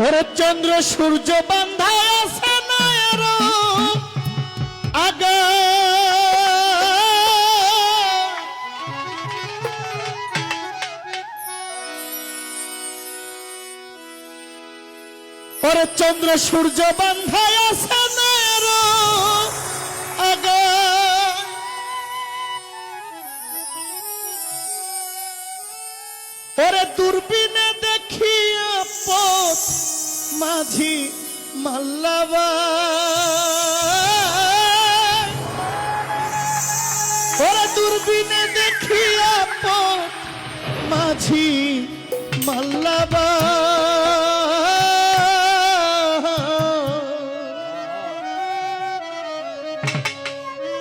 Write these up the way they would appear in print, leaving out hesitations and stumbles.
ওরে চন্দ্র সূর্য বান্ধায় আছে নয়ের আগা ওরে চন্দ্র সূর্য বান্ধায় আছে নয়ের আগা ওরে দূরবীনে দেখিয়া পথ মাঝি মাল্লাবা ওরে দূরবীনে দেখিয়া পথ মাঝি মাল্লাবা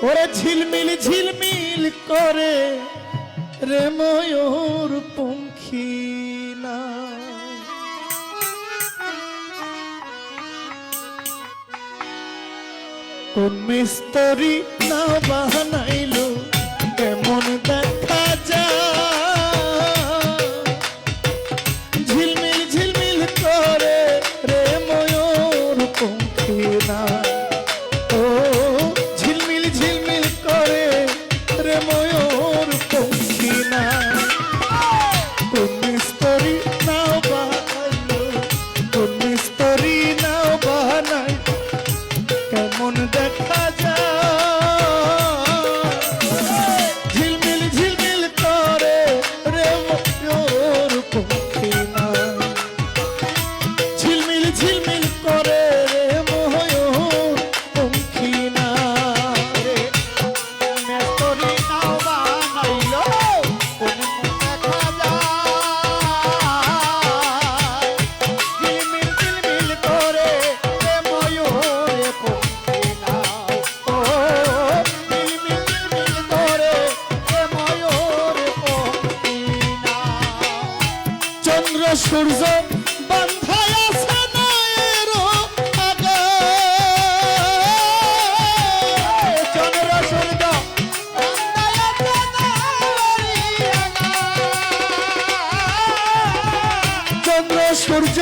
ওরে ঝিলমিল ঝিলমিল করে রে ময়ূর পঙ্খী না কোন মিস্ত্রি না বানাইলো কেমন দেখা যায় ঝিলমিল ঝিলমিল করে রে ময়ূর পঙ্খী না ও ঝিলমিল ঝিলমিল করে রে ময়ূর পঙ্খী না কোন মিস্ত্রি না বানাইলো কোন মিস্ত্রি না বানাই কেমন দেখা যায় ঝিলমিল ঝিলমিল করে রে ময়ূর পঙ্খী না ঝিলমিল ঝিলমিল করে রে ময়ূর পঙ্খী না রে মেস্তরি নাও বানাইলো কোন দেখা যায় ঝিলমিল ঝিলমিল করে রে ময়ূর পঙ্খী না ও ঝিলমিল ঝিলমিল করে রে ময়ূর পঙ্খী না চন্দ্র সূর্য বান্ধায় আছে নয়ের আগা চন্দ্র সূর্য বান্ধায় আছে নয়ের আগা চন্দ্র সূর্য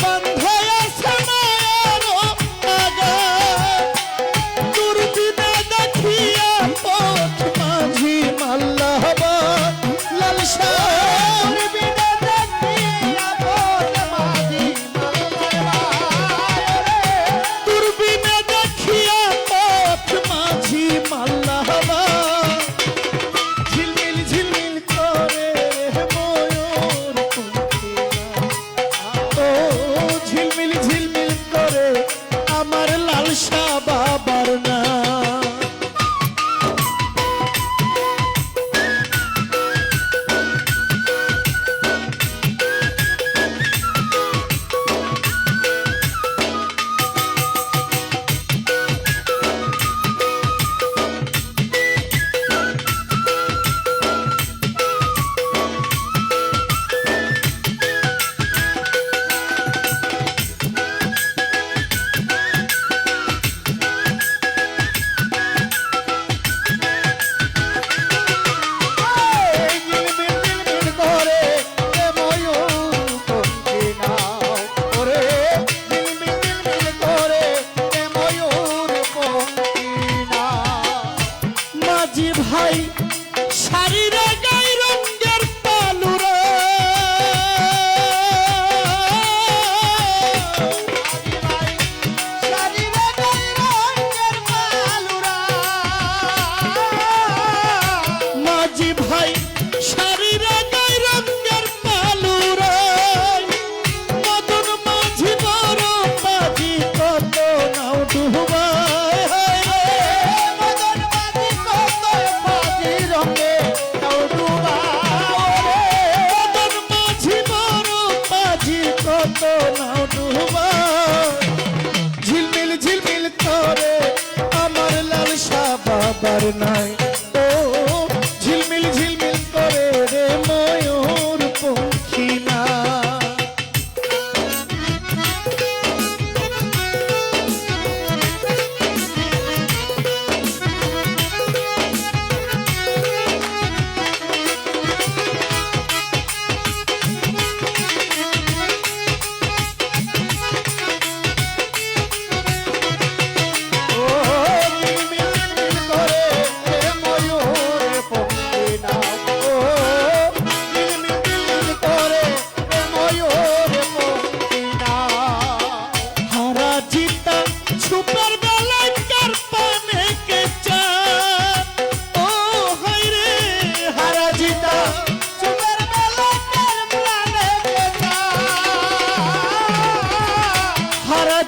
বান্ধায় আছে নয়ের আগা দূরবীনে দেখিয়া পথ মাঝি মাল্লাবা লালসা দূরবীনে দেখিয়া পথ মাঝি মাল্লাবা দূরবীনে দেখিয়া পথ মাঝি মাল্লাবা ঝিলমিল ঝিলমিল করে ময়ূর পঙ্খী না ও ঝিলমিল ঝিলমিল করে আমার লালসা বাবার না মাঝি ভাই শাড়িরে গাই রঙের পালুরা মাঝি ভাই শাড়িরে গাই রঙের পালুরা মদন মাঝি বড় মাঝি কত নাও ডুবাই মদন মাঝি কত মাঝি রঙে নাও ডুবাই মদন মাঝি বড় মাঝি কত নাও ডুবাই ঝিলমিল ঝিলমিল করে আমার লালসা বাবার নাই ও ঝিলমিল ঝিলমিল করে রে ময়ূর পঙ্খী না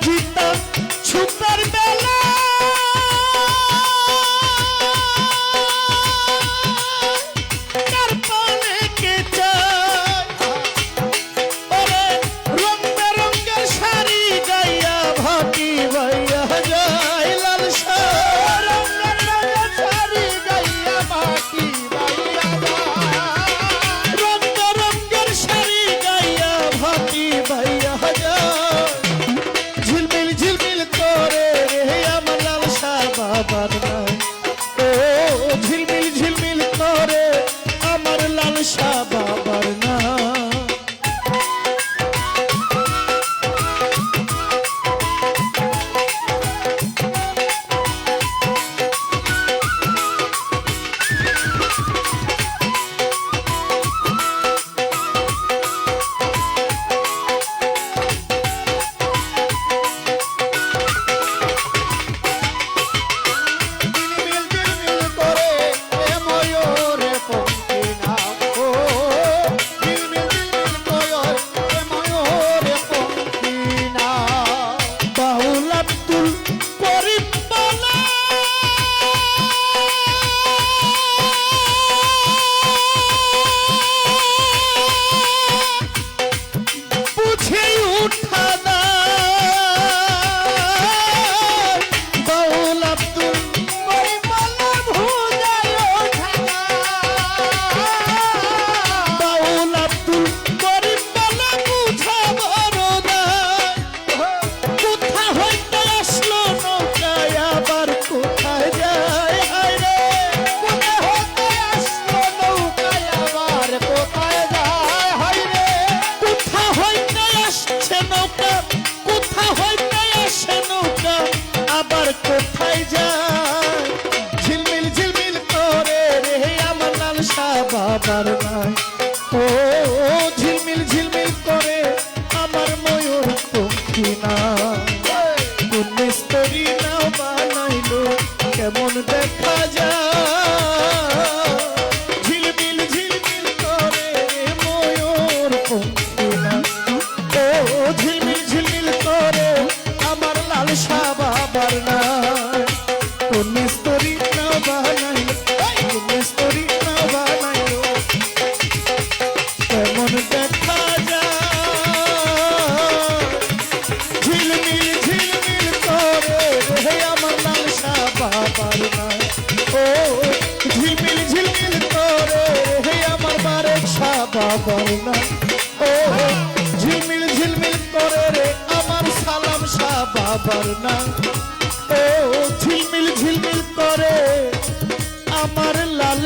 জিতা ছুতার বেলা কার পানে কে চায় ওরে রং বেরঙের শাড়ি গাইয়া ভাটি ভাইয়া যায় লাল রঙের শাড়ি গাইয়া ভাটি ভাইয়া রং বেরঙের শাড়ি গাইয়া ভাটি ভাইয়া যায় ঝিলমিল ঝিলমিল করে রে আমার লাল বাবার নাই ও ঝিলমিল ঝিলমিল করে আমার লাল বাবার না কোথায় যায় ঝিলমিল ঝিলমিল করে রে আমার লাল বাবার নাই ও ঝিলমিল ঝিলমিল করে আমার ময়ূর পঙ্খী না কোন মিস্ত্রি না বানাইলো কেমন দেখা যায় ঝিলমিল ঝিলমিল করে ময়ূর পঙ্খী না ও ঝিলমিল ঝিলমিল করে আমার লাল বাবার না কোন মিস্ত্রি না বানাইলো কোন মিস্ত্রি না বানাইলো কেমন দেখা যায় ঝিলমিল ঝিলমিল করে রে আমার লাল বাবার না ও ঝিলমিল ঝিলমিল করে রে আমার বারেক বাবার না ও ঝিলমিল ঝিলমিল করে রে আমার সালাম বাবার না ও ঝিলমিল ঝিলমিল করে আমার লাল